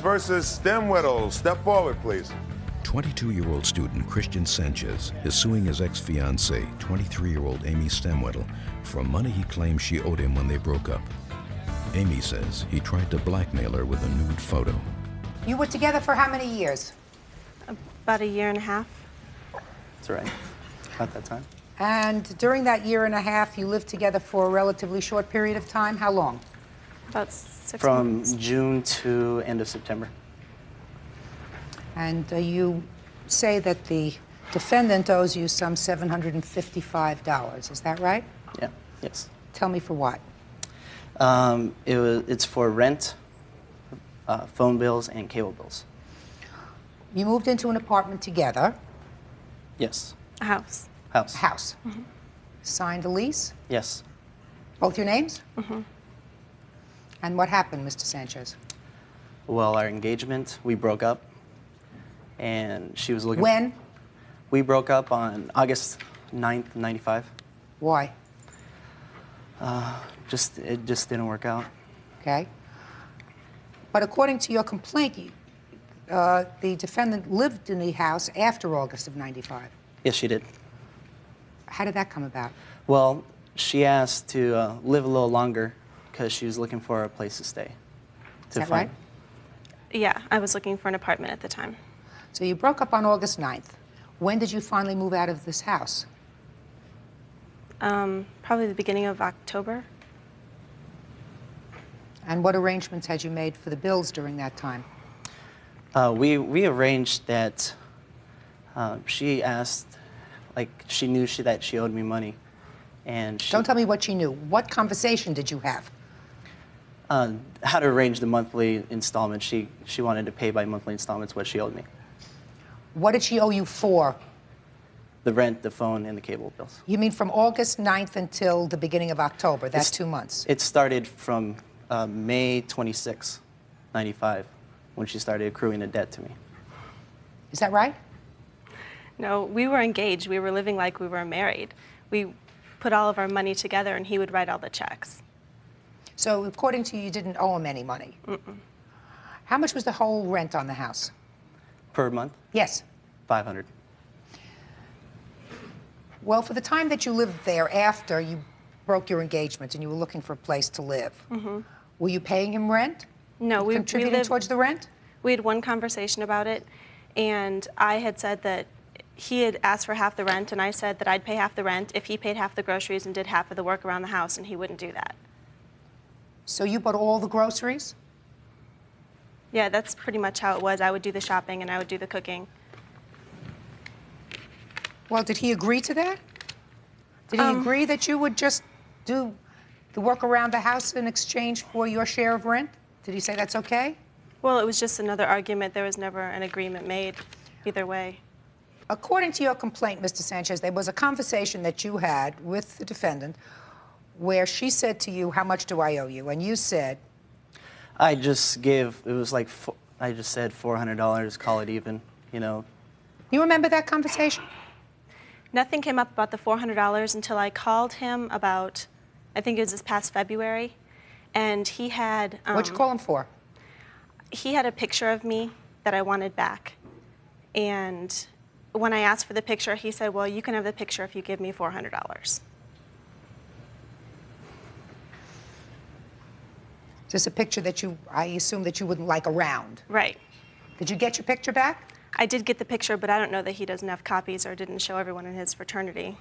Versus Stemwedel. Step forward, please. 22-year-old student Christian Sanchez is suing his ex-fiancée, 23-year-old Amy Stemwedel, for money he claims she owed him when they broke up. Amy says he tried to blackmail her with a nude photo. You were together for how many years? About a year and a half. That's right. About that time. And during that year and a half, you lived together for a relatively short period of time. How long? About 6 From months. June to end of September. And you say that the defendant owes you some $755. Is that right? Yeah. Yes. Tell me for what? It's for rent, phone bills, and cable bills. You moved into an apartment together. Yes. A house. House. House. Signed a lease? Yes. Both your names? And what happened, Mr. Sanchez? Well, our engagement, we broke up, and she was looking. When? We broke up on August 9th, '95. Why? It just didn't work out. Okay. But according to your complaint, the defendant lived in the house after August of '95. Yes, she did. How did that come about? Well, she asked to live a little longer because she was looking for a place to stay. Is that right? Yeah, I was looking for an apartment at the time. So you broke up on August 9th. When did you finally move out of this house? Probably the beginning of October. And what arrangements had you made for the bills during that time? We arranged that she asked, like, she knew that she owed me money. And she, Don't tell me what she knew. What conversation did you have? how to arrange the monthly installment. She wanted to pay by monthly installments what she owed me. What did she owe you for? The rent, the phone, and the cable bills. You mean from August 9th until the beginning of October? That's 2 months. It started from May 26, '95, when she started accruing a debt to me. Is that right? No, we were engaged. We were living like we were married. We put all of our money together, and he would write all the checks. So according to you, you didn't owe him any money? How much was the whole rent on the house? Per month? Yes. $500. Well, for the time that you lived there after you broke your engagement and you were looking for a place to live, were you paying him rent? No, we contributing lived, towards the rent? We had one conversation about it, and I had said that he had asked for half the rent, and I said that I'd pay half the rent if he paid half the groceries and did half of the work around the house, and he wouldn't do that. So you bought all the groceries? Yeah, that's pretty much how it was. I would do the shopping, and I would do the cooking. Well, did he agree to that? Did he agree that you would just do the work around the house in exchange for your share of rent? Did he say that's okay? Well, it was just another argument. There was never an agreement made either way. According to your complaint, Mr. Sanchez, there was a conversation that you had with the defendant where she said to you, how much do I owe you? And you said? I just gave, it was like, I just said $400, call it even, you know. You remember that conversation? Nothing came up about the $400 until I called him about, I think it was this past February, and he had... What'd you call him for? He had a picture of me that I wanted back. And when I asked for the picture, he said, well, you can have the picture if you give me $400. Just a picture that I assume that you wouldn't like around. Right. Did you get your picture back? I did get the picture, but I don't know that he doesn't have copies or didn't show everyone in his fraternity.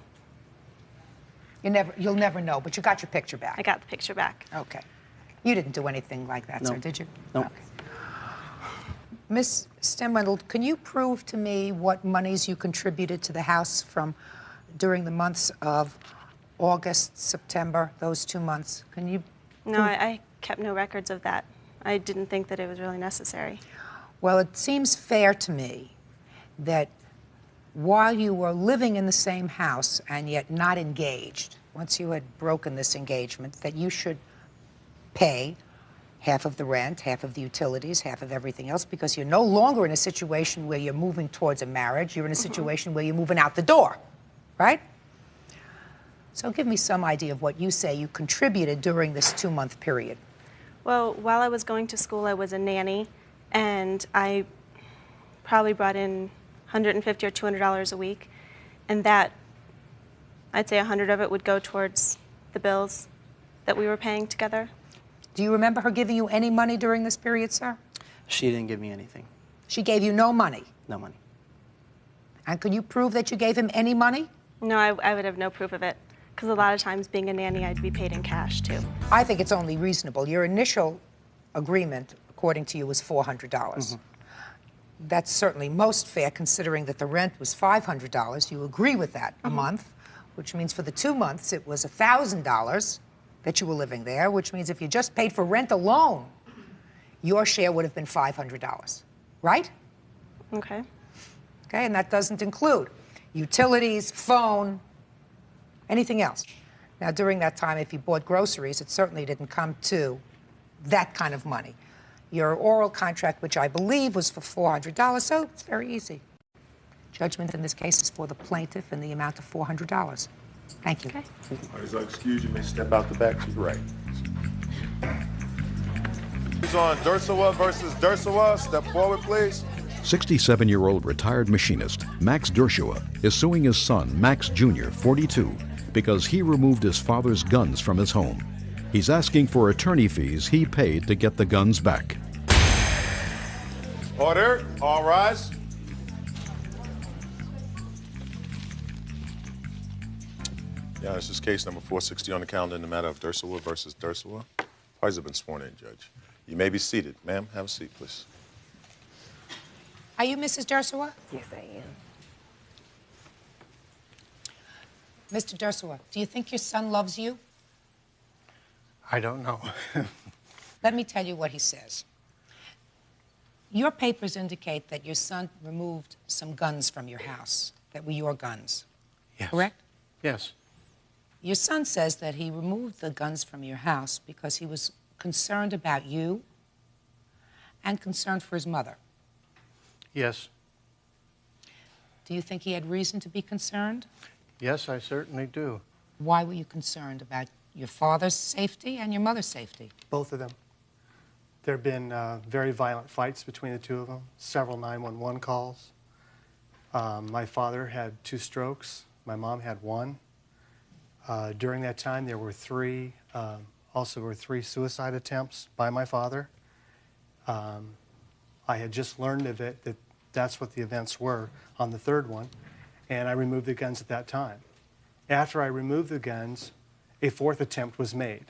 You'll never know, but you got your picture back. I got the picture back. Okay. You didn't do anything like that, No. sir, did you? No. Okay. Ms. Stemwedel, can you prove to me what monies you contributed to the house during the months of August, September, those 2 months? Can you? No, I kept no records of that. I didn't think that it was really necessary. Well, it seems fair to me that while you were living in the same house and yet not engaged, once you had broken this engagement, that you should pay half of the rent, half of the utilities, half of everything else, because you're no longer in a situation where you're moving towards a marriage. You're in a situation where you're moving out the door, right? So give me some idea of what you say you contributed during this 2-month period. Well, while I was going to school, I was a nanny, and I probably brought in $150 or $200 a week, and that, I'd say 100 of it would go towards the bills that we were paying together. Do you remember her giving you any money during this period, sir? She didn't give me anything. She gave you no money. No money. And could you prove that you gave him any money? No, I would have no proof of it, because a lot of times being a nanny, I'd be paid in cash too. I think it's only reasonable. Your initial agreement, according to you, was $400. That's certainly most fair, considering that the rent was $500. You agree with that a month, which means for the 2 months it was $1,000 that you were living there, which means if you just paid for rent alone, your share would have been $500, right? Okay. Okay, and that doesn't include utilities, phone, anything else. Now, during that time, if you bought groceries, it certainly didn't come to that kind of money. Your oral contract, which I believe was for $400, so it's very easy. Judgment in this case is for the plaintiff in the amount of $400. Thank you. Okay. All right, so excuse you may step out the back to the right. Who's on Dersawa versus Dersawa? Step forward, please. 67-year-old retired machinist Max Dershua is suing his son, Max Jr., 42, because he removed his father's guns from his home. He's asking for attorney fees he paid to get the guns back. Order. All rise. Yeah, this is case number 460 on the calendar in the matter of Dersawa versus Dersawa. Parties have been sworn in, Judge. You may be seated. Ma'am, have a seat, please. Are you Mrs. Dersawa? Yes, I am. Mr. Dersawa, do you think your son loves you? I don't know. Let me tell you what he says. Your papers indicate that your son removed some guns from your house that were your guns, Yes. correct? Yes. Your son says that he removed the guns from your house because he was concerned about you and concerned for his mother. Yes. Do you think he had reason to be concerned? Yes, I certainly do. Why were you concerned about your father's safety and your mother's safety? Both of them. There have been very violent fights between the two of them, several 911 calls. My father had 2 strokes. My mom had 1. During that time, there were 3 suicide attempts by my father. I had just learned of it, that that's what the events were on the 3rd one, and I removed the guns at that time. After I removed the guns, a 4th attempt was made,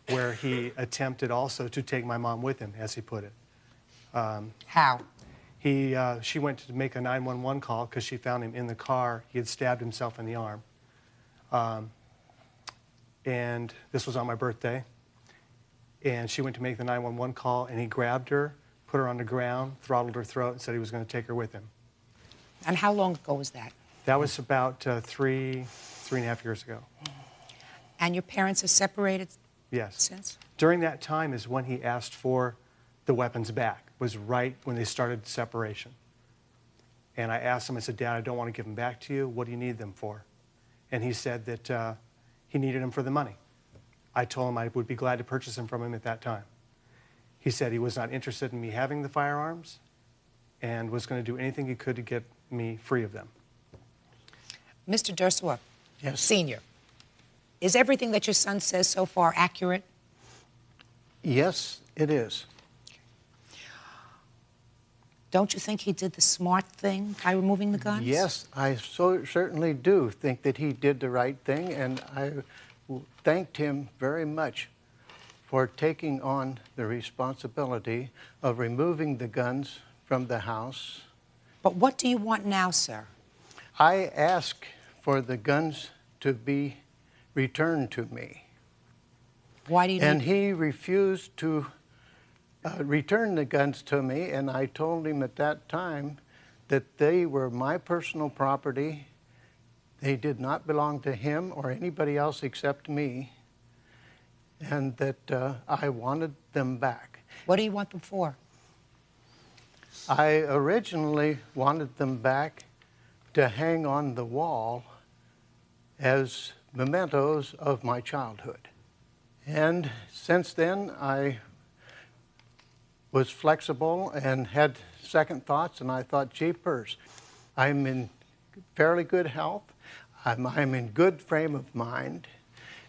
where he attempted also to take my mom with him, as he put it. How? She went to make a 911 call because she found him in the car. He had stabbed himself in the arm. And this was on my birthday. And she went to make the 911 call, and he grabbed her, put her on the ground, throttled her throat, and said he was going to take her with him. And how long ago was that? That was about 3.5 years ago. And your parents are separated Yes. since? During that time is when he asked for the weapons back, was right when they started separation. And I asked him, I said, Dad, I don't want to give them back to you. What do you need them for? And he said that he needed them for the money. I told him I would be glad to purchase them from him at that time. He said he was not interested in me having the firearms and was going to do anything he could to get me free of them. Mr. Dersawa, Yes. Senior, is everything that your son says so far accurate? Yes, it is. Don't you think he did the smart thing by removing the guns? Yes, I certainly do think that he did the right thing, and I thanked him very much for taking on the responsibility of removing the guns from the house. But what do you want now, sir? I asked for the guns to be returned to me, Why do you and need... he refused to return the guns to me, and I told him at that time that they were my personal property. They did not belong to him or anybody else except me, and that I wanted them back. What do you want them for? I originally wanted them back to hang on the wall as mementos of my childhood. And since then, I was flexible and had second thoughts, and I thought, jeepers, I'm in fairly good health. I'm in good frame of mind,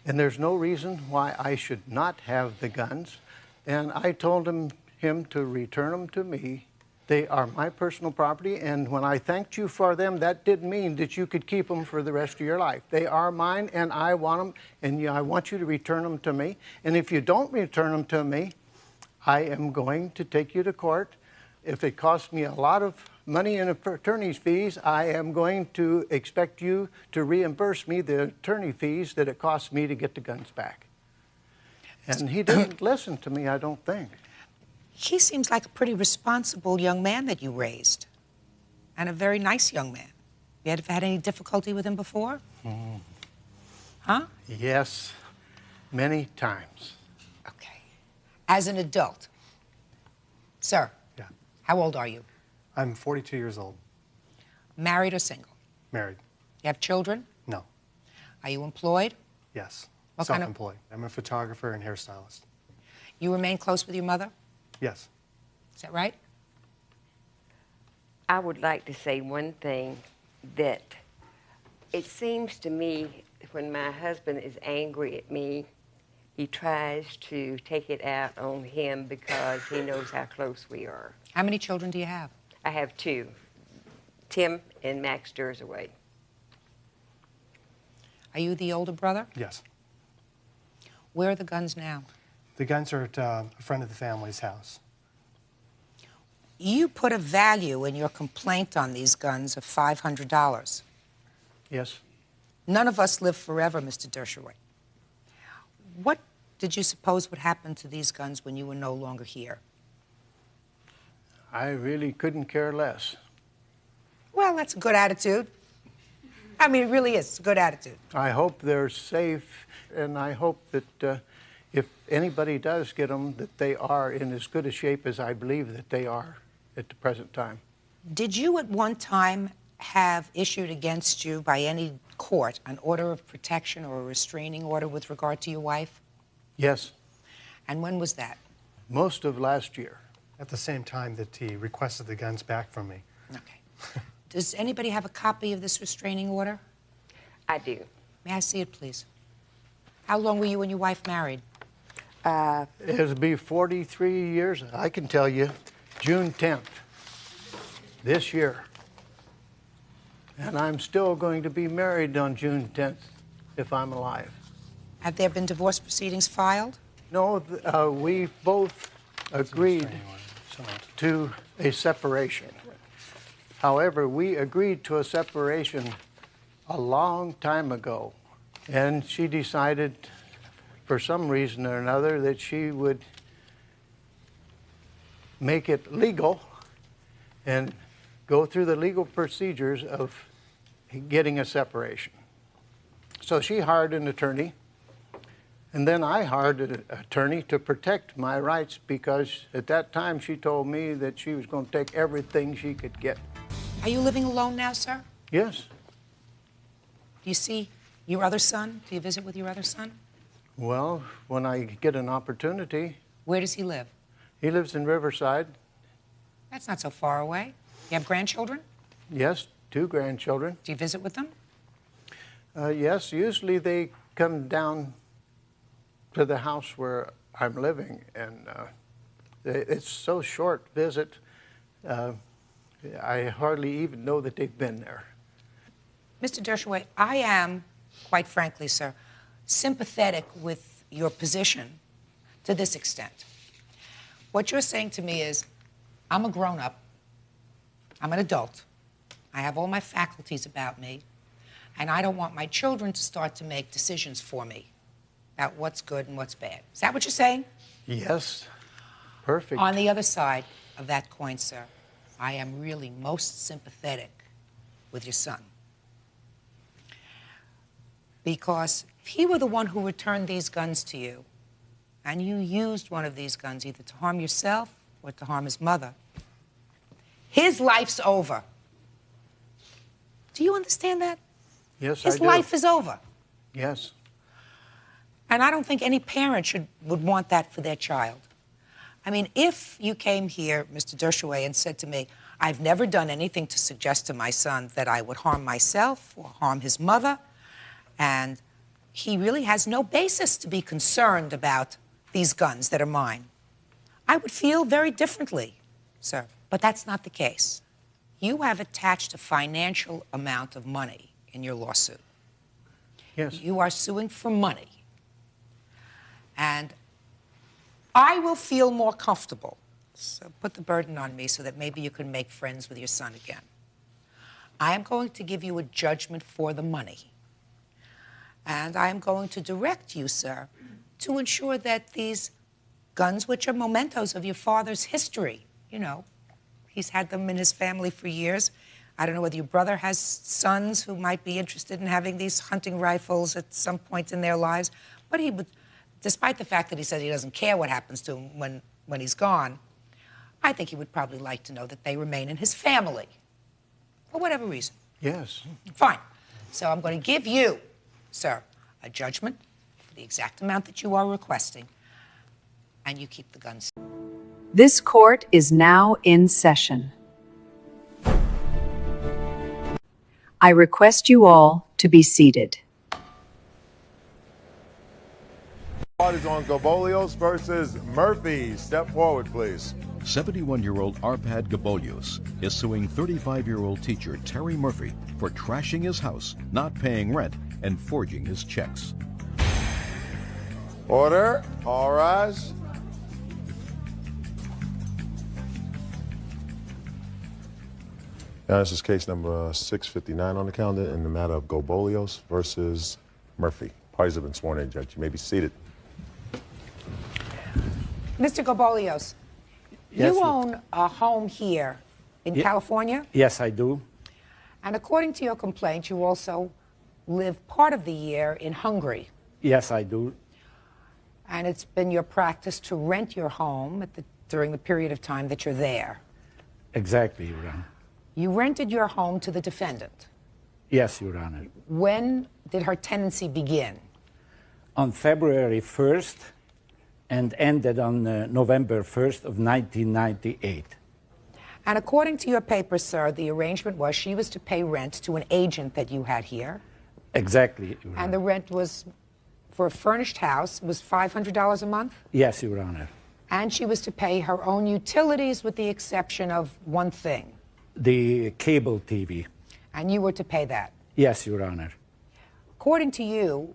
and there's no reason why I should not have the guns. And I told him to return them to me. They are my personal property, and when I thanked you for them, that didn't mean that you could keep them for the rest of your life. They are mine, and I want them, and I want you to return them to me. And if you don't return them to me, I am going to take you to court. If it costs me a lot of money in attorney's fees, I am going to expect you to reimburse me the attorney fees that it costs me to get the guns back. And he didn't listen to me, I don't think. He seems like a pretty responsible young man that you raised, and a very nice young man. You had any difficulty with him before? Huh? Yes, many times. Okay. As an adult, sir, Yeah. how old are you? I'm 42 years old, Married or single? married. You have children? No. Are you employed? Yes. What kind of- Self-employed. I'm a photographer and hairstylist. You remain close with your mother? Yes. Is that right? I would like to say one thing, that it seems to me when my husband is angry at me, he tries to take it out on him because he knows how close we are. How many children do you have? I have two, Tim and Max Dursaway. Are you the older brother? Yes. Where are the guns now? The guns are at a friend of the family's house. You put a value in your complaint on these guns of $500. Yes. None of us live forever, Mr. Dershowitz. What did you suppose would happen to these guns when you were no longer here? I really couldn't care less. Well, that's a good attitude. I mean, it really is a good attitude. I hope they're safe, and I hope that if anybody does get them, that they are in as good a shape as I believe that they are at the present time. Did you at one time have issued against you by any court an order of protection or a restraining order with regard to your wife? Yes, And when was that? most of last year. At the same time that he requested the guns back from me. Okay. Does anybody have a copy of this restraining order? I do. May I see it, please? How long were you and your wife married? It'll be 43 years, I can tell you, June 10th, this year. And I'm still going to be married on June 10th, if I'm alive. Have there been divorce proceedings filed? No, we both agreed to a separation. However, we agreed to a separation a long time ago, and she decided, for some reason or another, that she would make it legal and go through the legal procedures of getting a separation. So she hired an attorney, and then I hired an attorney to protect my rights, because at that time she told me that she was going to take everything she could get. Are you living alone now, sir? Yes. Do you see your other son? Do you visit with your other son? Well, when I get an opportunity. Where does he live? He lives in Riverside. That's not so far away. You have grandchildren? Yes, 2 grandchildren. Do you visit with them? Yes, usually they come down to the house where I'm living, and it's so short visit, I hardly even know that they've been there. Mr. Dershowitz, I am, quite frankly, sir, sympathetic with your position to this extent. What you're saying to me is, I'm a grown-up, I'm an adult, I have all my faculties about me, and I don't want my children to start to make decisions for me about what's good and what's bad. Is that what you're saying? Yes, perfect. On the other side of that coin, sir, I am really most sympathetic with your son. Because if he were the one who returned these guns to you, and you used one of these guns either to harm yourself or to harm his mother, his life's over. Do you understand that? Yes, I His do. life is over. Yes. And I don't think any parent would want that for their child. I mean, if you came here, Mr. Dershowitz, and said to me, I've never done anything to suggest to my son that I would harm myself or harm his mother, and he really has no basis to be concerned about these guns that are mine, I would feel very differently, sir. But that's not the case. You have attached a financial amount of money in your lawsuit. Yes. You are suing for money. And I will feel more comfortable. So put the burden on me so that maybe you can make friends with your son again. I am going to give you a judgment for the money. And I am going to direct you, sir, to ensure that these guns, which are mementos of your father's history, you know, he's had them in his family for years. I don't know whether your brother has sons who might be interested in having these hunting rifles at some point in their lives, but he would, despite the fact that he says he doesn't care what happens to him when he's gone, I think he would probably like to know that they remain in his family, for whatever reason. Yes. Fine. So I'm going to give you, sir, a judgment for the exact amount that you are requesting, and you keep the guns. This court is now in session. I request you all to be seated. Parties on Gabolios versus Murphy. Step forward, please. 71-year-old Arpad Gabolios is suing 35-year-old teacher Terry Murphy for trashing his house, not paying rent, and forging his checks. Order. All rise. Now, this is case number 659 on the calendar in the matter of Gabolios versus Murphy. Parties have been sworn in, Judge. You may be seated. Mr. Gabolios, Yes, you own a home here in California? Yes, I do. And according to your complaint, you also live part of the year in Hungary. Yes, I do. And it's been your practice to rent your home during the period of time that you're there. Exactly, Your Honor. You rented your home to the defendant. Yes, Your Honor. When did her tenancy begin? On February 1st and ended on November 1st of 1998. And according to your paper, sir, the arrangement was she was to pay rent to an agent that you had here. Exactly, Your Honor. And the rent was, for a furnished house, was $500 a month? Yes, Your Honor. And she was to pay her own utilities with the exception of one thing. The cable TV. And you were to pay that? Yes, Your Honor. According to you,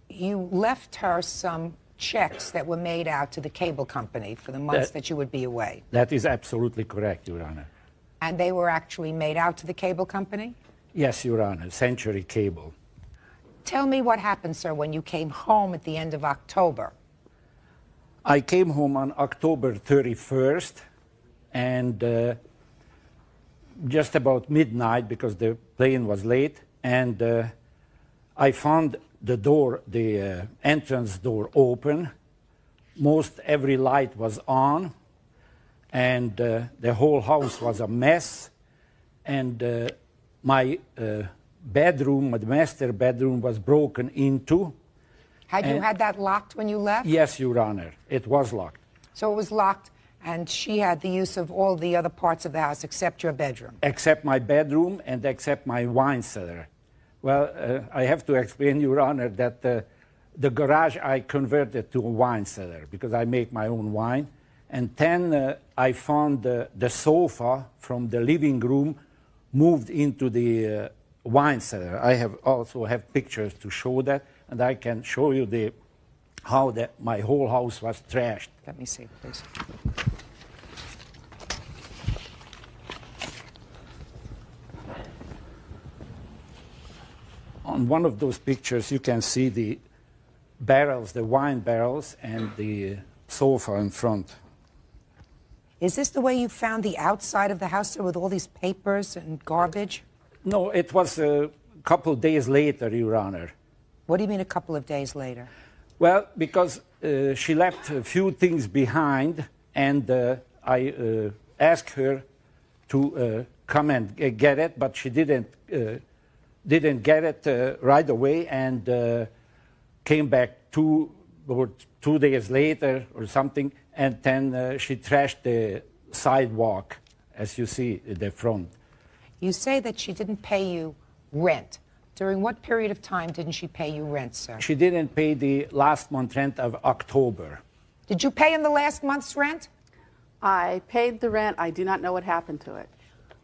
you left her some checks that were made out to the cable company for the months that you would be away. That is absolutely correct, Your Honor. And they were actually made out to the cable company? Yes, Your Honor. Century Cable. Tell me what happened, sir, when you came home at the end of October. I came home on October 31st, and just about midnight, because the plane was late, and I found the door, the entrance door open. Most every light was on, and the whole house was a mess, and my bedroom, the master bedroom, was broken into. Had you had that locked when you left? Yes, Your Honor, it was locked. So it was locked, and she had the use of all the other parts of the house except your bedroom? Except my bedroom and except my wine cellar. Well, I have to explain, Your Honor, that the garage I converted to a wine cellar because I make my own wine. And then I found the sofa from the living room moved into the wine cellar. I also have pictures to show that, and I can show you how my whole house was trashed. Let me see, please. On one of those pictures, you can see the barrels, the wine barrels, and the sofa in front. Is this the way you found the outside of the house with all these papers and garbage? No, it was a couple of days later, Your Honor. What do you mean a couple of days later? Well, because she left a few things behind, and I asked her to come and get it, but she didn't get it right away, and came back 2 days later or something and then she trashed the sidewalk, as you see at the front. You say that she didn't pay you rent. During what period of time didn't she pay you rent, sir? She didn't pay the last month rent of October. Did you pay him the last month's rent? I paid the rent. I do not know what happened to it.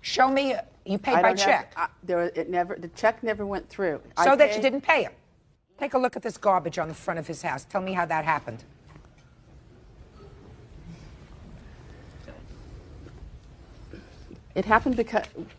Show me, you paid I by don't have- check. the check never went through. So that you didn't pay him. Take a look at this garbage on the front of his house. Tell me how that happened. It happened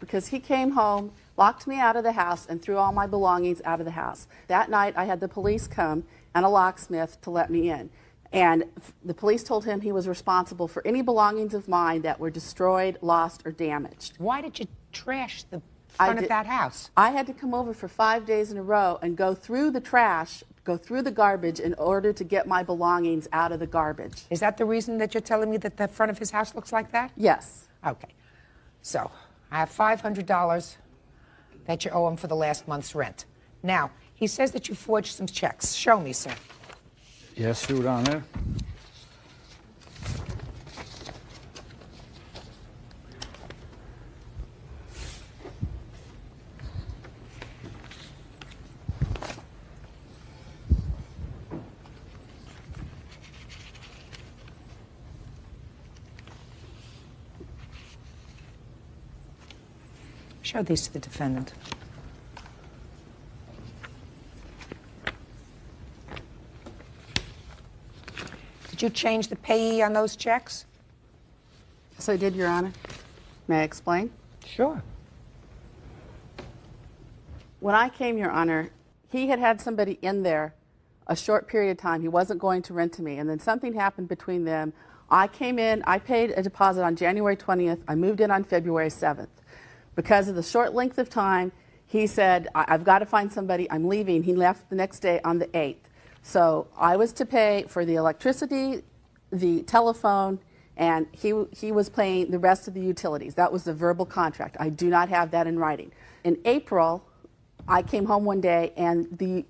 because he came home, locked me out of the house, and threw all my belongings out of the house. That night, I had the police come and a locksmith to let me in. And the police told him he was responsible for any belongings of mine that were destroyed, lost, or damaged. Why did you trash the front of that house? I had to come over for 5 days in a row and go through the trash, go through the garbage in order to get my belongings out of the garbage. Is that the reason that you're telling me that the front of his house looks like that? Yes. Okay. So, I have $500 that you owe him for the last month's rent. Now, he says that you forged some checks. Show me, sir. Yes, Your Honor. Show these to the defendant. Did you change the payee on those checks? Yes, I did, Your Honor. May I explain? Sure. When I came, Your Honor, he had somebody in there a short period of time. He wasn't going to rent to me, and then something happened between them. I came in, I paid a deposit on January 20th. I moved in on February 7th. Because of the short length of time, he said, I've got to find somebody, I'm leaving. He left the next day on the 8th. So I was to pay for the electricity, the telephone, and he was paying the rest of the utilities. That was the verbal contract. I do not have that in writing. In April, I came home one day and the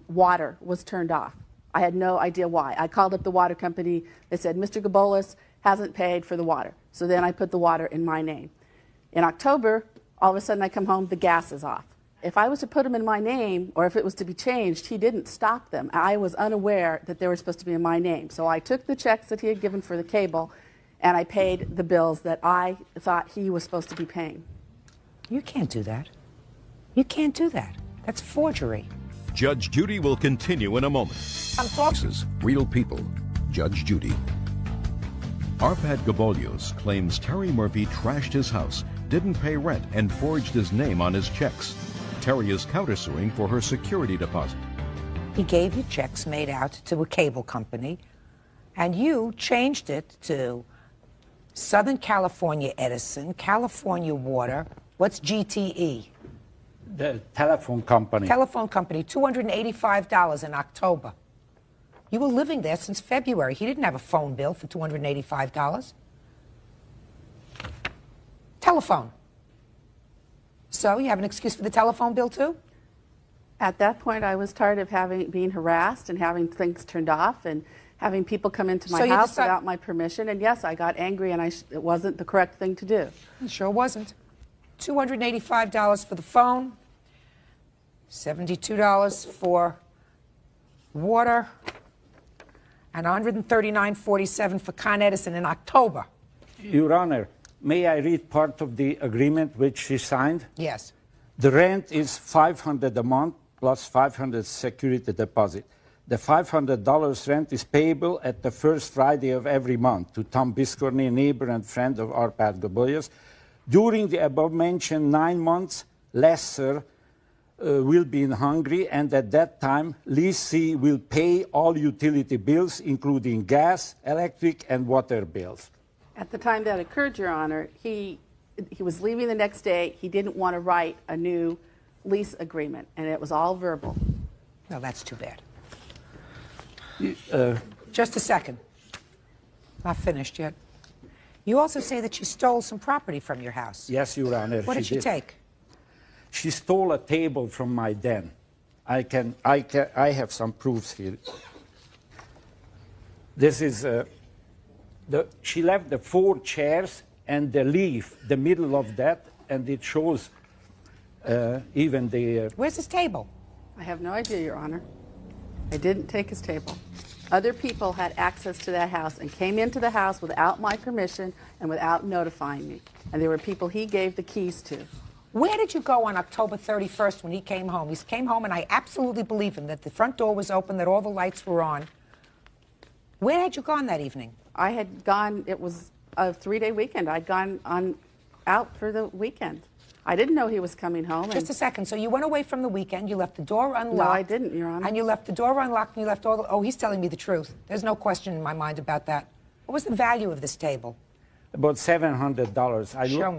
water was turned off. I had no idea why. I called up the water company. They said, Mr. Gabolis hasn't paid for the water. So then I put the water in my name. In October, all of a sudden I come home, the gas is off. If I was to put them in my name, or if it was to be changed, he didn't stop them. I was unaware that they were supposed to be in my name. So I took the checks that he had given for the cable, and I paid the bills that I thought he was supposed to be paying. You can't do that. You can't do that. That's forgery. Judge Judy will continue in a moment. I'm talking. This is Real People. Judge Judy. Arpad Gabolios claims Terry Murphy trashed his house, didn't pay rent, and forged his name on his checks. Terry is countersuing for her security deposit. He gave you checks made out to a cable company, and you changed it to Southern California Edison, California Water. What's GTE? The telephone company. Telephone company, $285 in October. You were living there since February. He didn't have a phone bill for $285. Telephone. So you have an excuse for the telephone bill too? At that point, I was tired of being harassed and having things turned off and having people come into my house without my permission. And yes, I got angry, and it wasn't the correct thing to do. It sure wasn't. $285 for the phone, $72 for water, and $139.47 for Con Edison in October. Your Honor, may I read part of the agreement which she signed? Yes. The rent is $500 a month plus $500 security deposit. The $500 rent is payable at the first Friday of every month to Tom Biscorny, neighbor and friend of Arpad Gabolios. During the above-mentioned 9 months, lesser will be in Hungary, and at that time, lessee will pay all utility bills, including gas, electric, and water bills. At the time that occurred, Your Honor, he was leaving the next day. He didn't want to write a new lease agreement, and it was all verbal. No, that's too bad. Just a second. Not finished yet. You also say that she stole some property from your house. Yes, Your Honor. What did she take? She stole a table from my den. I have some proofs here. This is she left the 4 chairs and the leaf, the middle of that, and it shows even the... Where's his table? I have no idea, Your Honor. I didn't take his table. Other people had access to that house and came into the house without my permission and without notifying me. And there were people he gave the keys to. Where did you go on October 31st when he came home? He came home, and I absolutely believe him, that the front door was open, that all the lights were on. Where had you gone that evening? I had gone, it was a 3-day weekend. I'd gone out for the weekend. I didn't know he was coming home. Just a second. So you went away from the weekend, you left the door unlocked. No, I didn't, Your Honor. And you left the door unlocked, and you left all the... Oh, he's telling me the truth. There's no question in my mind about that. What was the value of this table? About $700. Show me.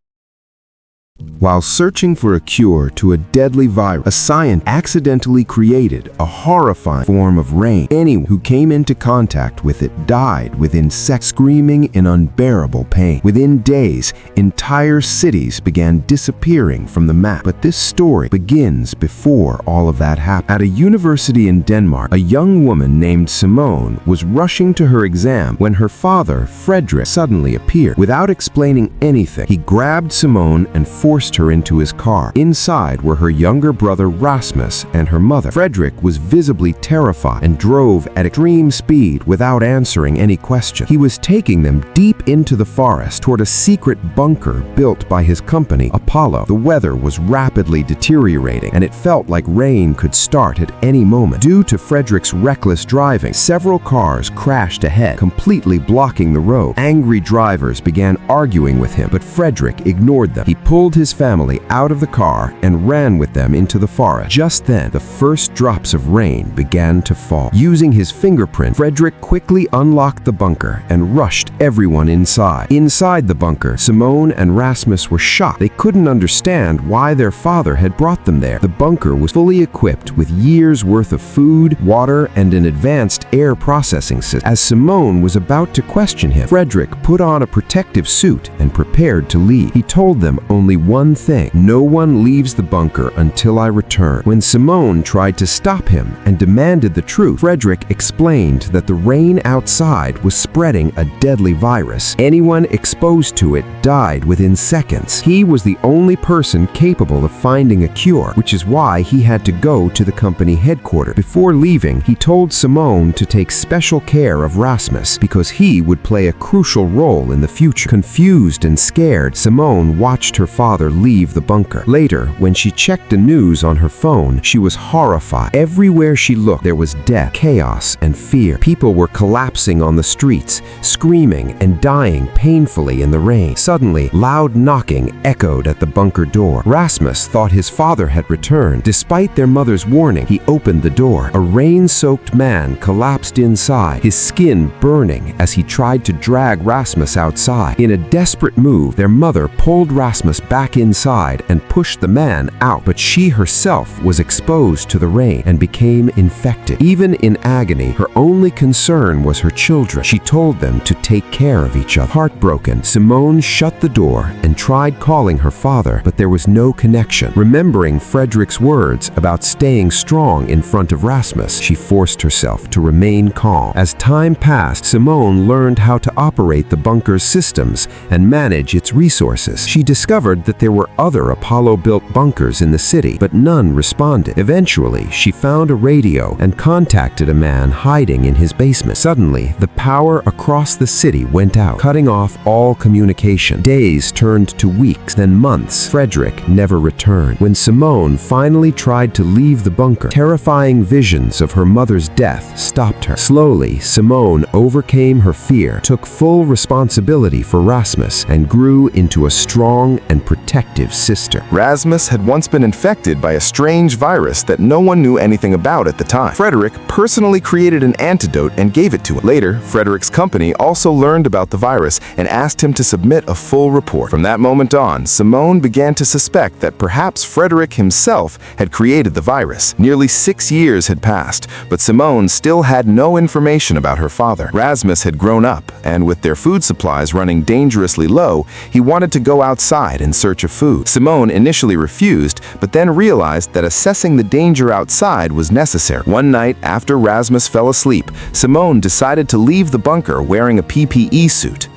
While searching for a cure to a deadly virus, a scientist accidentally created a horrifying form of rain. Anyone who came into contact with it died within seconds, screaming in unbearable pain. Within days, entire cities began disappearing from the map. But this story begins before all of that happened. At a university in Denmark, a young woman named Simone was rushing to her exam when her father, Frederick, suddenly appeared. Without explaining anything, he grabbed Simone and forced her into his car. Inside were her younger brother Rasmus and her mother. Frederick was visibly terrified and drove at extreme speed without answering any question. He was taking them deep into the forest toward a secret bunker built by his company, Apollo. The weather was rapidly deteriorating, and it felt like rain could start at any moment. Due to Frederick's reckless driving, several cars crashed ahead, completely blocking the road. Angry drivers began arguing with him, but Frederick ignored them. He pulled his family out of the car and ran with them into the forest. Just then, the first drops of rain began to fall. Using his fingerprint, Frederick quickly unlocked the bunker and rushed everyone inside. Inside the bunker, Simone and Rasmus were shocked. They couldn't understand why their father had brought them there. The bunker was fully equipped with years' worth of food, water, and an advanced air processing system. As Simone was about to question him, Frederick put on a protective suit and prepared to leave. He told them only one thing: no one leaves the bunker until I return. When Simone tried to stop him and demanded the truth, Frederick explained that the rain outside was spreading a deadly virus. Anyone exposed to it died within seconds. He was the only person capable of finding a cure, which is why he had to go to the company headquarters. Before leaving, he told Simone to take special care of Rasmus because he would play a crucial role in the future. Confused and scared, Simone watched her father leave the bunker. Later, when she checked the news on her phone, she was horrified. Everywhere she looked, there was death, chaos, and fear. People were collapsing on the streets, screaming and dying painfully in the rain. Suddenly, loud knocking echoed at the bunker door. Rasmus thought his father had returned. Despite their mother's warning, he opened the door. A rain-soaked man collapsed inside, his skin burning as he tried to drag Rasmus outside. In a desperate move, their mother pulled Rasmus back inside and pushed the man out, but she herself was exposed to the rain and became infected. Even in agony, her only concern was her children. She told them to take care of each other. Heartbroken, Simone shut the door and tried calling her father, but there was no connection. Remembering Frederick's words about staying strong in front of Rasmus, she forced herself to remain calm. As time passed, Simone learned how to operate the bunker's systems and manage its resources. She discovered that there were other Apollo-built bunkers in the city, but none responded. Eventually, she found a radio and contacted a man hiding in his basement. Suddenly, the power across the city went out, cutting off all communication. Days turned to weeks, then months. Frederick never returned. When Simone finally tried to leave the bunker, terrifying visions of her mother's death stopped her. Slowly, Simone overcame her fear, took full responsibility for Rasmus, and grew into a strong and protective sister. Rasmus had once been infected by a strange virus that no one knew anything about at the time. Frederick personally created an antidote and gave it to him. Later, Frederick's company also learned about the virus and asked him to submit a full report. From that moment on, Simone began to suspect that perhaps Frederick himself had created the virus. Nearly 6 years had passed, but Simone still had no information about her father. Rasmus had grown up, and with their food supplies running dangerously low, he wanted to go outside in search search of food. Simone initially refused, but then realized that assessing the danger outside was necessary. One night, after Rasmus fell asleep, Simone decided to leave the bunker wearing a PPE suit.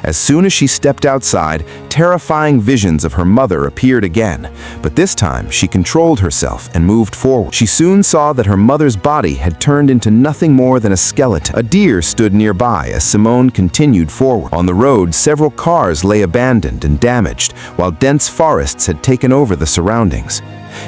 As soon as she stepped outside, terrifying visions of her mother appeared again, but this time she controlled herself and moved forward. She soon saw that her mother's body had turned into nothing more than a skeleton. A deer stood nearby as Simone continued forward. On the road, several cars lay abandoned and damaged, while dense forests had taken over the surroundings.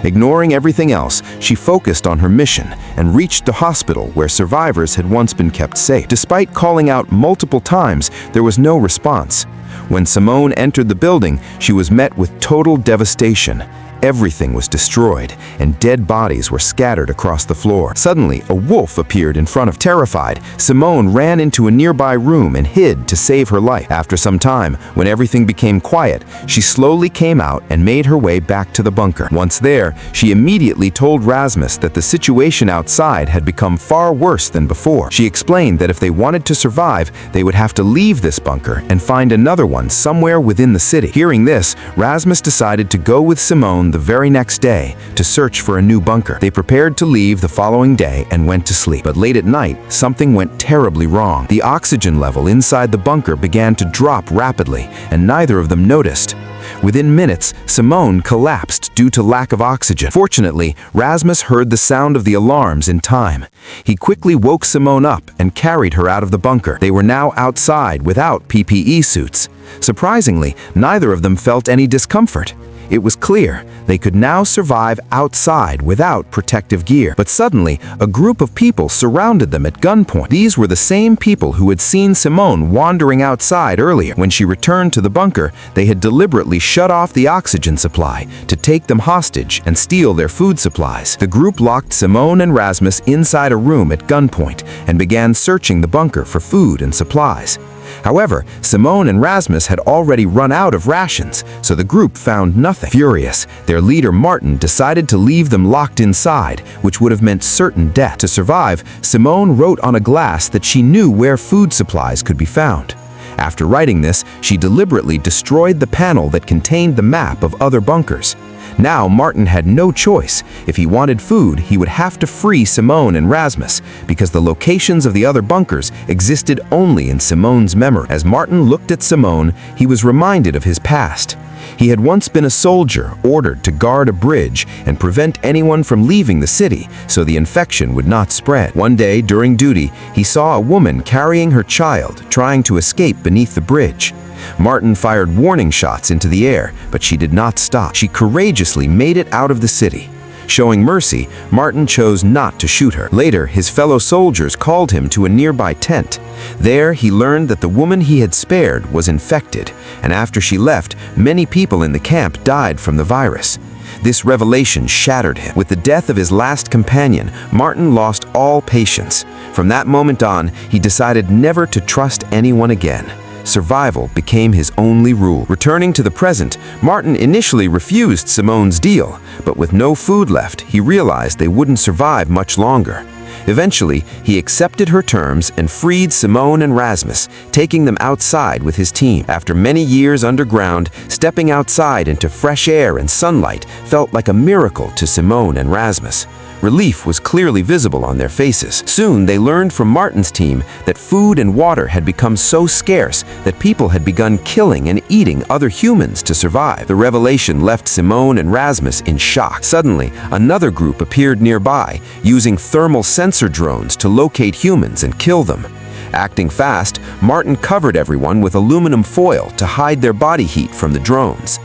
Ignoring everything else, she focused on her mission and reached the hospital where survivors had once been kept safe. Despite calling out multiple times, there was no response. When Simone entered the building, she was met with total devastation. Everything was destroyed, and dead bodies were scattered across the floor. Suddenly, a wolf appeared in front of her. Terrified, Simone ran into a nearby room and hid to save her life. After some time, when everything became quiet, she slowly came out and made her way back to the bunker. Once there, she immediately told Rasmus that the situation outside had become far worse than before. She explained that if they wanted to survive, they would have to leave this bunker and find another one somewhere within the city. Hearing this, Rasmus decided to go with Simone the very next day to search for a new bunker. They prepared to leave the following day and went to sleep. But late at night, something went terribly wrong. The oxygen level inside the bunker began to drop rapidly, and neither of them noticed. Within minutes, Simone collapsed due to lack of oxygen. Fortunately, Rasmus heard the sound of the alarms in time. He quickly woke Simone up and carried her out of the bunker. They were now outside without PPE suits. Surprisingly, neither of them felt any discomfort. It was clear they could now survive outside without protective gear. But suddenly, a group of people surrounded them at gunpoint. These were the same people who had seen Simone wandering outside earlier. When she returned to the bunker, they had deliberately shut off the oxygen supply to take them hostage and steal their food supplies. The group locked Simone and Rasmus inside a room at gunpoint and began searching the bunker for food and supplies. However, Simone and Rasmus had already run out of rations, so the group found nothing. Furious, their leader Martin decided to leave them locked inside, which would have meant certain death. To survive, Simone wrote on a glass that she knew where food supplies could be found. After writing this, she deliberately destroyed the panel that contained the map of other bunkers. Now Martin had no choice. If he wanted food, he would have to free Simone and Rasmus, because the locations of the other bunkers existed only in Simone's memory. As Martin looked at Simone, he was reminded of his past. He had once been a soldier ordered to guard a bridge and prevent anyone from leaving the city so the infection would not spread. One day during duty, he saw a woman carrying her child trying to escape beneath the bridge. Martin fired warning shots into the air, but she did not stop. She courageously made it out of the city. Showing mercy, Martin chose not to shoot her. Later, his fellow soldiers called him to a nearby tent. There, he learned that the woman he had spared was infected, and after she left, many people in the camp died from the virus. This revelation shattered him. With the death of his last companion, Martin lost all patience. From that moment on, he decided never to trust anyone again. Survival became his only rule. Returning to the present, Martin initially refused Simone's deal, but with no food left, he realized they wouldn't survive much longer. Eventually, he accepted her terms and freed Simone and Rasmus, taking them outside with his team. After many years underground, stepping outside into fresh air and sunlight felt like a miracle to Simone and Rasmus. Relief was clearly visible on their faces. Soon, they learned from Martin's team that food and water had become so scarce that people had begun killing and eating other humans to survive. The revelation left Simone and Rasmus in shock. Suddenly, another group appeared nearby, using thermal sensor drones to locate humans and kill them. Acting fast, Martin covered everyone with aluminum foil to hide their body heat from the drones.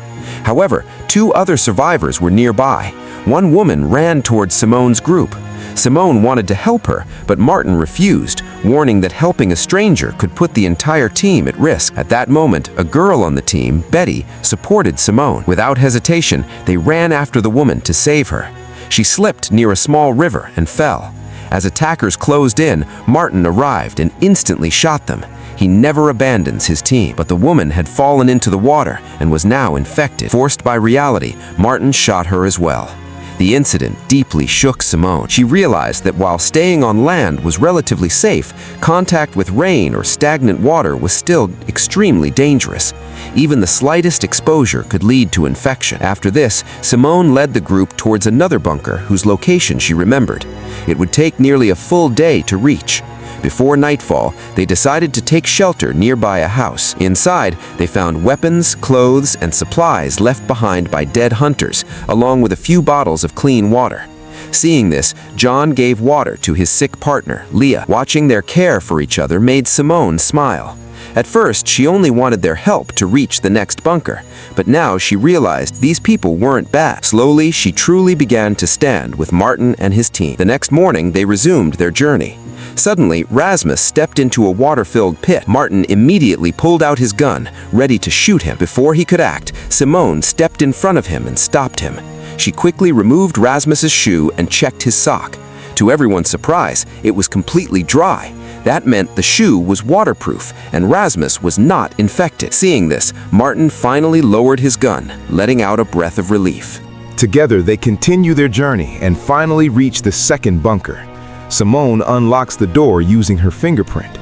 However, 2 other survivors were nearby. One woman ran towards Simone's group. Simone wanted to help her, but Martin refused, warning that helping a stranger could put the entire team at risk. At that moment, a girl on the team, Betty, supported Simone. Without hesitation, they ran after the woman to save her. She slipped near a small river and fell. As attackers closed in, Martin arrived and instantly shot them. He never abandons his team, but the woman had fallen into the water and was now infected. Forced by reality, Martin shot her as well. The incident deeply shook Simone. She realized that while staying on land was relatively safe, contact with rain or stagnant water was still extremely dangerous. Even the slightest exposure could lead to infection. After this, Simone led the group towards another bunker whose location she remembered. It would take nearly a full day to reach. Before nightfall, they decided to take shelter nearby a house. Inside, they found weapons, clothes, and supplies left behind by dead hunters, along with a few bottles of clean water. Seeing this, John gave water to his sick partner, Leah. Watching their care for each other made Simone smile. At first, she only wanted their help to reach the next bunker, but now she realized these people weren't bad. Slowly, she truly began to stand with Martin and his team. The next morning, they resumed their journey. Suddenly, Rasmus stepped into a water-filled pit. Martin immediately pulled out his gun, ready to shoot him. Before he could act, Simone stepped in front of him and stopped him. She quickly removed Rasmus's shoe and checked his sock. To everyone's surprise, it was completely dry. That meant the shoe was waterproof and Rasmus was not infected. Seeing this, Martin finally lowered his gun, letting out a breath of relief. Together, they continue their journey and finally reach the second bunker. Simone unlocks the door using her fingerprint.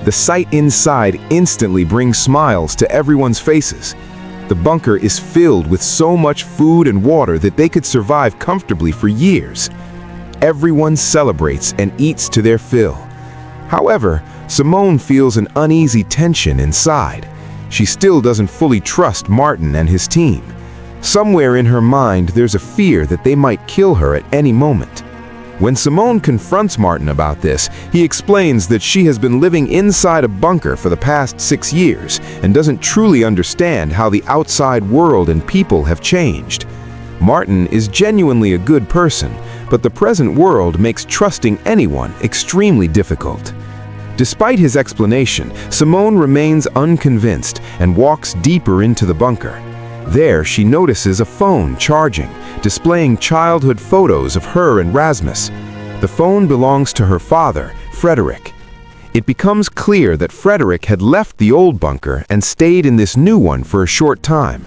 The sight inside instantly brings smiles to everyone's faces. The bunker is filled with so much food and water that they could survive comfortably for years. Everyone celebrates and eats to their fill. However, Simone feels an uneasy tension inside. She still doesn't fully trust Martin and his team. Somewhere in her mind, there's a fear that they might kill her at any moment. When Simone confronts Martin about this, he explains that she has been living inside a bunker for the past 6 years and doesn't truly understand how the outside world and people have changed. Martin is genuinely a good person, but the present world makes trusting anyone extremely difficult. Despite his explanation, Simone remains unconvinced and walks deeper into the bunker. There, she notices a phone charging, displaying childhood photos of her and Rasmus. The phone belongs to her father, Frederick. It becomes clear that Frederick had left the old bunker and stayed in this new one for a short time.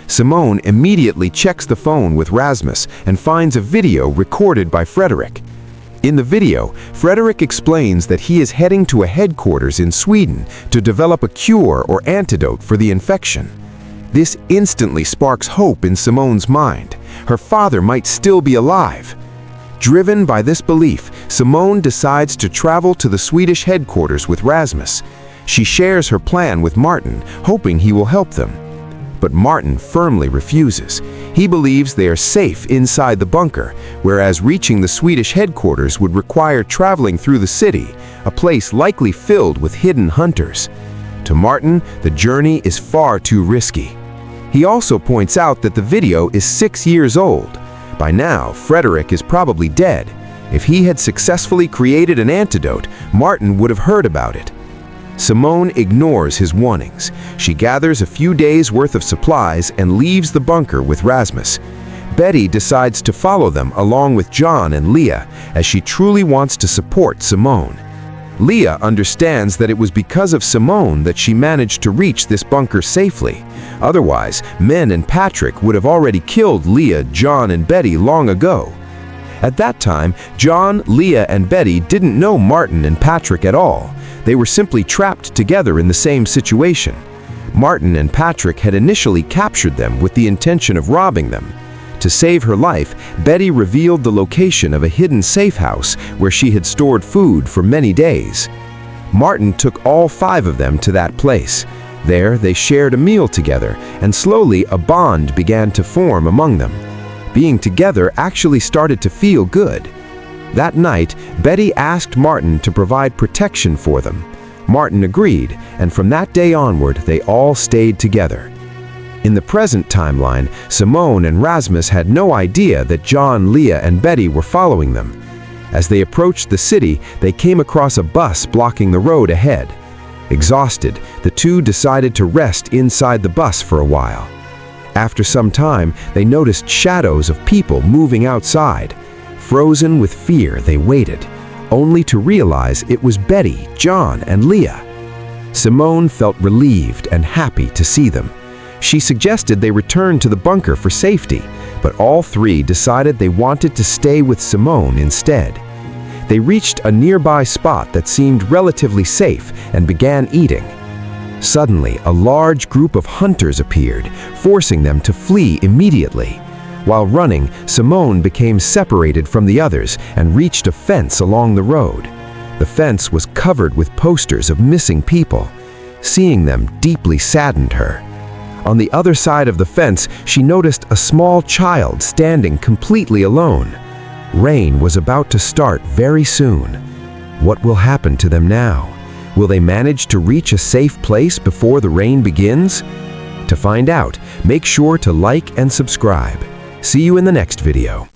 Simone immediately checks the phone with Rasmus and finds a video recorded by Frederick. In the video, Frederick explains that he is heading to a headquarters in Sweden to develop a cure or antidote for the infection. This instantly sparks hope in Simone's mind. Her father might still be alive. Driven by this belief, Simone decides to travel to the Swedish headquarters with Rasmus. She shares her plan with Martin, hoping he will help them. But Martin firmly refuses. He believes they are safe inside the bunker, whereas reaching the Swedish headquarters would require traveling through the city, a place likely filled with hidden hunters. To Martin, the journey is far too risky. He also points out that the video is 6 years old. By now, Frederick is probably dead. If he had successfully created an antidote, Martin would have heard about it. Simone ignores his warnings. She gathers a few days' worth of supplies and leaves the bunker with Rasmus. Betty decides to follow them along with John and Leah, as she truly wants to support Simone. Leah understands that it was because of Simone that she managed to reach this bunker safely. Otherwise, Men and Patrick would have already killed Leah, John, and Betty long ago. At that time, John, Leah, and Betty didn't know Martin and Patrick at all. They were simply trapped together in the same situation. Martin and Patrick had initially captured them with the intention of robbing them. To save her life, Betty revealed the location of a hidden safe house where she had stored food for many days. Martin took all 5 of them to that place. There, they shared a meal together, and slowly a bond began to form among them. Being together actually started to feel good. That night, Betty asked Martin to provide protection for them. Martin agreed, and from that day onward, they all stayed together. In the present timeline, Simone and Rasmus had no idea that John, Leah, and Betty were following them. As they approached the city, they came across a bus blocking the road ahead. Exhausted, the two decided to rest inside the bus for a while. After some time, they noticed shadows of people moving outside. Frozen with fear, they waited, only to realize it was Betty, John, and Leah. Simone felt relieved and happy to see them. She suggested they return to the bunker for safety, but but all three decided they wanted to stay with Simone instead. They reached a nearby spot that seemed relatively safe and began eating. Suddenly, a large group of hunters appeared, forcing them to flee immediately. While running, Simone became separated from the others and reached a fence along the road. The fence was covered with posters of missing people. Seeing them deeply saddened her. On the other side of the fence, she noticed a small child standing completely alone. Rain was about to start very soon. What will happen to them now? Will they manage to reach a safe place before the rain begins? To find out, make sure to like and subscribe. See you in the next video.